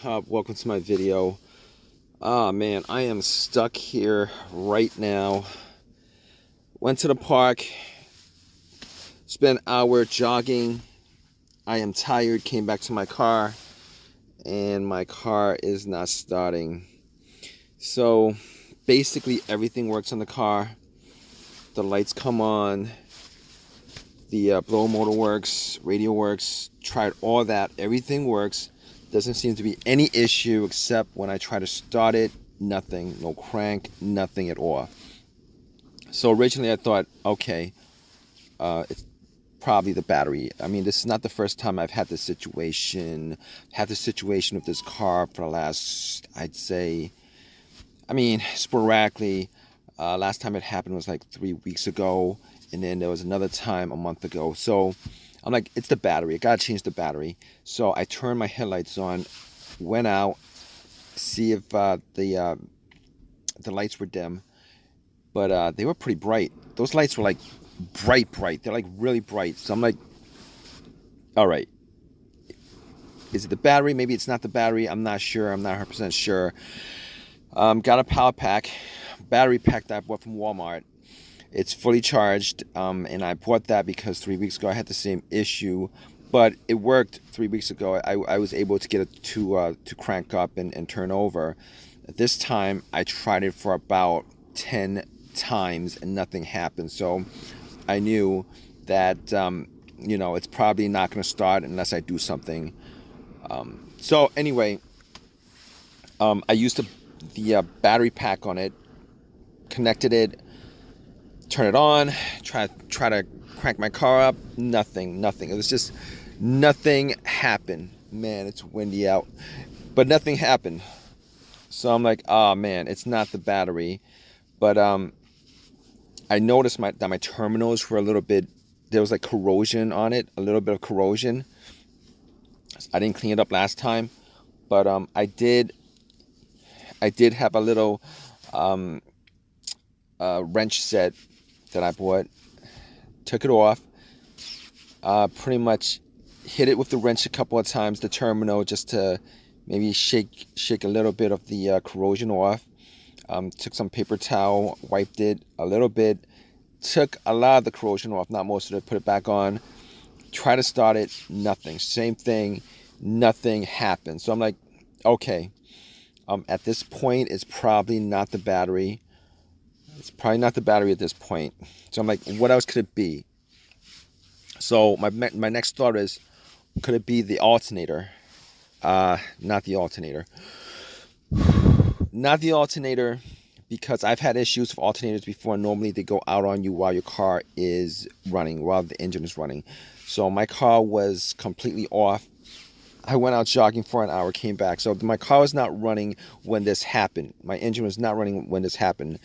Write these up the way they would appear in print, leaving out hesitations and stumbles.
Welcome to my video. Man, I am stuck here right now. Went to the park, spent an hour jogging. I am tired, came back to my car, and my car is not starting. So basically everything works on the car. The lights come on, the blower motor works, radio works, tried all that, everything works. Doesn't seem to be any issue except when I try to start it, nothing, no crank, nothing at all. So originally I thought, okay, it's probably the battery. I mean, this is not the first time I've had this situation. Had this situation with this car for the last, I'd say, sporadically. Last time it happened was like 3 weeks ago, and then there was another time a month ago. So I'm like, it's the battery. I gotta change the battery. So I turned my headlights on, went out, see if the lights were dim, but they were pretty bright. Those lights were like bright. They're like really bright. So I'm like, all right, is it the battery? Maybe it's not the battery. I'm not sure. I'm not 100% sure. Got a power pack, battery pack that I bought from Walmart. It's fully charged, and I bought that because 3 weeks ago I had the same issue, but it worked 3 weeks ago. I was able to get it to crank up and turn over. This time I tried it for about 10 times and nothing happened. So I knew that it's probably not going to start unless I do something. So anyway, I used the battery pack on it, connected it, turn it on, try to crank my car up. Nothing. It was just nothing happened. Man, it's windy out, but nothing happened. So I'm like, oh man, it's not the battery. But I noticed that my terminals were a little bit, there was like corrosion on it, a little bit of corrosion. I didn't clean it up last time, but I did have a little wrench set that I bought, took it off, pretty much hit it with the wrench a couple of times, the terminal, just to maybe shake a little bit of the corrosion off. Took some paper towel, wiped it a little bit, took a lot of the corrosion off, not most of it, put it back on, try to start it, nothing. Same thing, nothing happened. So I'm like, okay, at this point, it's probably not the battery. It's probably not the battery at this point. So I'm like, what else could it be? So my next thought is, could it be the alternator? Not the alternator. Not the alternator, because I've had issues with alternators before. Normally they go out on you while your car is running, while the engine is running. So my car was completely off. I went out jogging for an hour, came back. So my car was not running when this happened. My engine was not running when this happened.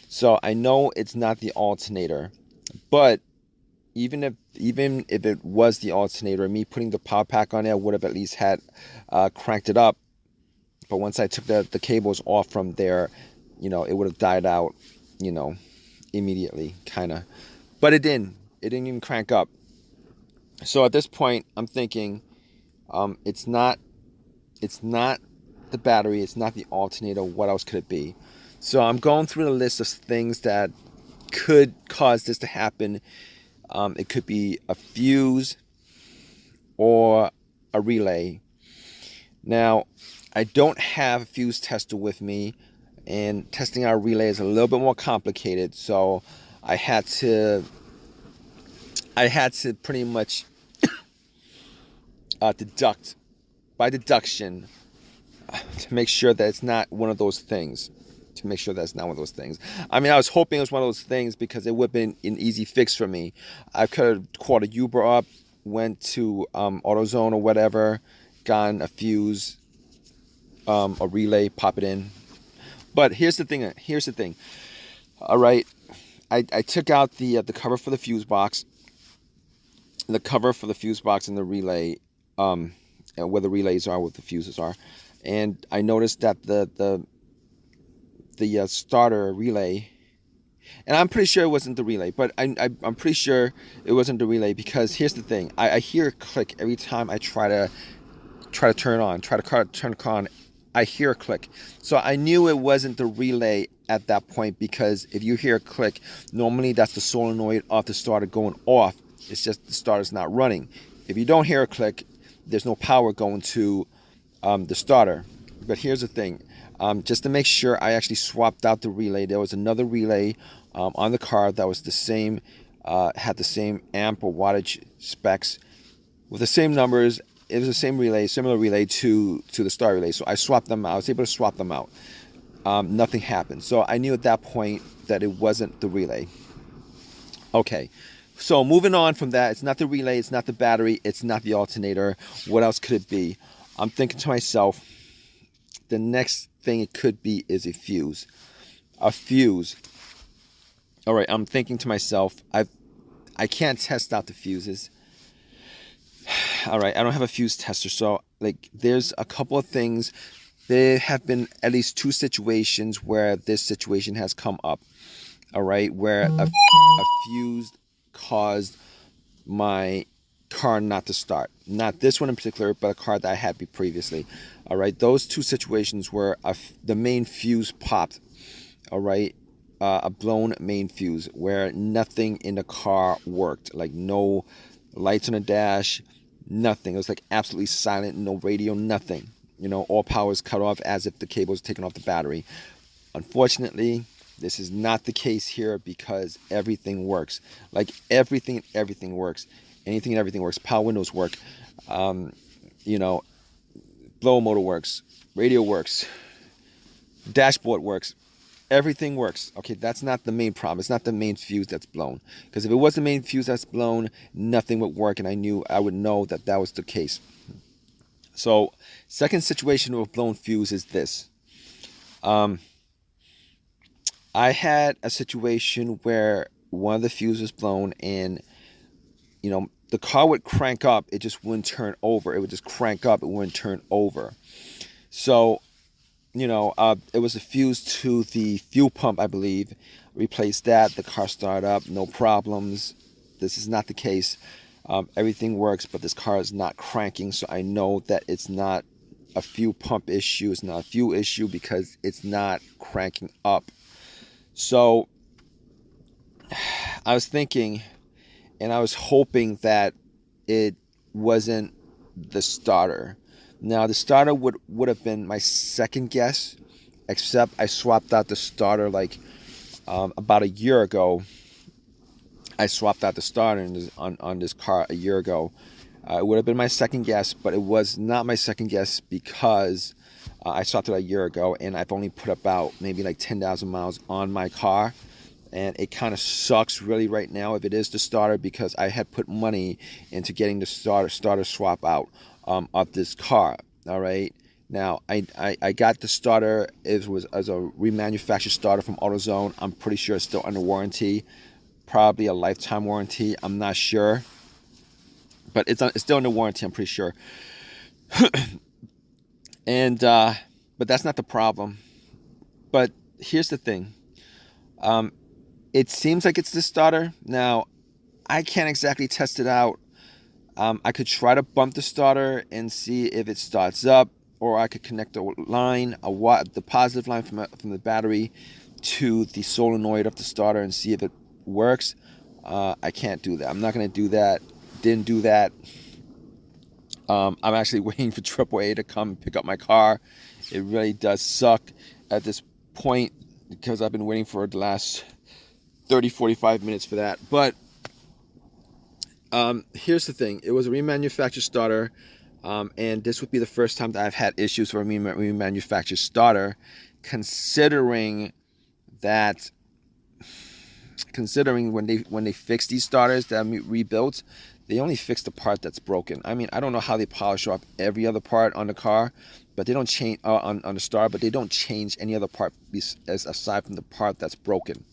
So I know it's not the alternator. But even if it was the alternator, me putting the power pack on there would have at least had cranked it up. But once I took the cables off from there, it would have died out, immediately, kind of. But it didn't. It didn't even crank up. So at this point, I'm thinking, it's not the battery. It's not the alternator. What else could it be? So I'm going through the list of things that could cause this to happen. It could be a fuse or a relay. Now, I don't have a fuse tester with me, and testing out a relay is a little bit more complicated. So I had to pretty much deduct by deduction to make sure that it's not one of those things. I mean, I was hoping it was one of those things because it would have been an easy fix for me. I could have called a Uber up, went to AutoZone or whatever, gotten a fuse, a relay, pop it in. But here's the thing. All right, I took out the cover for the fuse box, and the relay, and where the relays are, where the fuses are, and I noticed that the starter relay, and I'm pretty sure it wasn't the relay, but I'm pretty sure it wasn't the relay, because here's the thing. I hear a click every time I try to try to turn on, turn the car on. I hear a click. So I knew it wasn't the relay at that point, because if you hear a click, normally that's the solenoid of the starter going off. It's just the starter's not running. If you don't hear a click, there's no power going to the starter. But here's the thing. Just to make sure, I actually swapped out the relay. There was another relay on the car that was the same, had the same amp or wattage specs with the same numbers. It was the same relay, similar relay to the star relay. So I swapped them out. I was able to swap them out. Nothing happened. So I knew at that point that it wasn't the relay. Okay. So moving on from that, it's not the relay, it's not the battery, it's not the alternator. What else could it be? I'm thinking to myself, the next thing it could be is a fuse. A fuse. All right, I'm thinking to myself, I can't test out the fuses. All right, I don't have a fuse tester, so like there's a couple of things. There have been at least 2 situations where this situation has come up. All right, where a fuse caused my car not to start. Not this one in particular, but a car that I had previously. All right, those 2 situations where the main fuse popped. All right, a blown main fuse where nothing in the car worked, like no lights on the dash, nothing. It was like absolutely silent, no radio, nothing. You know, all power is cut off as if the cable was taken off the battery. Unfortunately, this is not the case here, because everything works. Like everything works. Anything and everything works. Power windows work. You know, blower motor works. Radio works. Dashboard works. Everything works. Okay, that's not the main problem. It's not the main fuse that's blown. Because if it was the main fuse that's blown, nothing would work, and I would know that that was the case. So, second situation with blown fuse is this. I had a situation where one of the fuses was blown, and you know, the car would crank up, it just wouldn't turn over. It would just crank up, it wouldn't turn over. So, you know, it was a fuse to the fuel pump, I believe. Replaced that, the car started up, no problems. This is not the case. Everything works, but this car is not cranking, so I know that it's not a fuel pump issue. It's not a fuel issue because it's not cranking up. So I was thinking, and I was hoping that it wasn't the starter. Now, the starter would have been my second guess, except I swapped out the starter like about a year ago. I swapped out the starter on this car a year ago. It would have been my second guess, but it was not my second guess because I swapped it a year ago, and I've only put about maybe like 10,000 miles on my car. And it kind of sucks really right now if it is the starter, because I had put money into getting the starter swap out of this car. All right. Now, I got the starter. It was as a remanufactured starter from AutoZone. I'm pretty sure it's still under warranty. Probably a lifetime warranty. I'm not sure. But it's still under warranty, I'm pretty sure. And but that's not the problem. But here's the thing. It seems like it's the starter. Now, I can't exactly test it out. I could try to bump the starter and see if it starts up, or I could connect a line, the positive line from the battery to the solenoid of the starter and see if it works. I can't do that. I'm not going to do that. Didn't do that. I'm actually waiting for AAA to come pick up my car. It really does suck at this point because I've been waiting for the last 30-45 minutes for that. But here's the thing. It was a remanufactured starter, and this would be the first time that I've had issues with a remanufactured starter, considering when they fix these starters that are rebuilt, they only fix the part that's broken. I mean, I don't know how they polish off every other part on the car, but they don't change on the starter, but they don't change any other part aside from the part that's broken.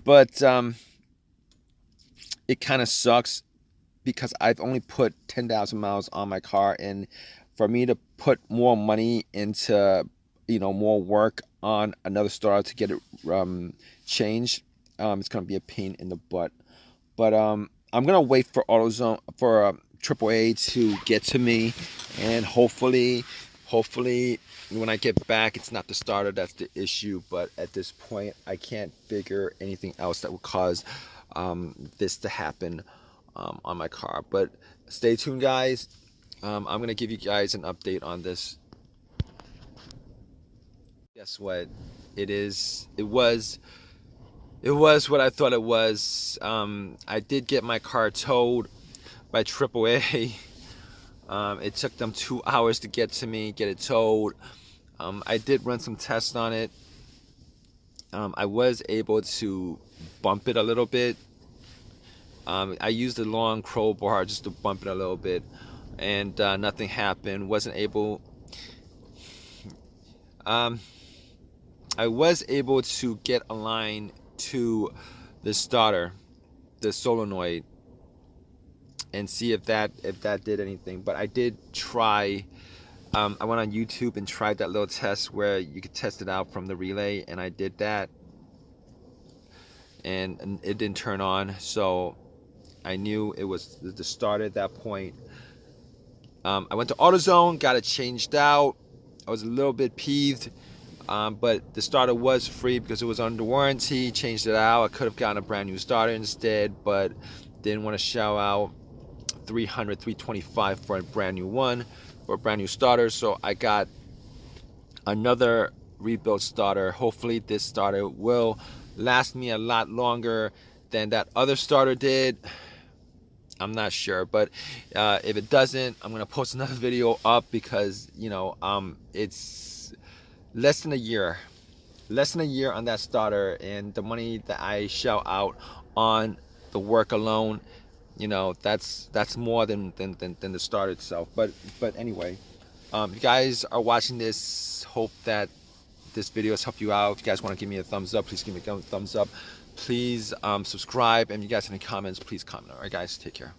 But it kind of sucks because I've only put 10,000 miles on my car, and for me to put more money into, more work on another starter to get it changed, it's going to be a pain in the butt. But I'm gonna wait for AutoZone for AAA to get to me, and hopefully when I get back, it's not the starter that's the issue. But at this point, I can't figure anything else that would cause this to happen on my car. But stay tuned, guys. I'm gonna give you guys an update on this. Guess what? It was what I thought it was. I did get my car towed by AAA. It took them 2 hours to get to me, get it towed. I did run some tests on it. I was able to bump it a little bit. I used a long crowbar just to bump it a little bit, and nothing happened. Wasn't able. I was able to get a line to the starter, the solenoid, and see if that did anything. But I did try. I went on YouTube and tried that little test where you could test it out from the relay, and I did that, and it didn't turn on. So I knew it was the starter at that point. I went to AutoZone, got it changed out. I was a little bit peeved. But the starter was free because it was under warranty. Changed it out. I could have gotten a brand new starter instead, but didn't want to shell out $325 for a brand new one, for a brand new starter. So I got another rebuilt starter. Hopefully this starter will last me a lot longer than that other starter did. I'm not sure, but if it doesn't, I'm gonna post another video up because it's less than a year on that starter, and the money that I shell out on the work alone, that's more than the starter itself. But anyway, you guys are watching this, hope that this video has helped you out. If you guys want to give me a thumbs up, please give me a thumbs up. Please subscribe, and if you guys have any comments, please comment. All right, guys, take care.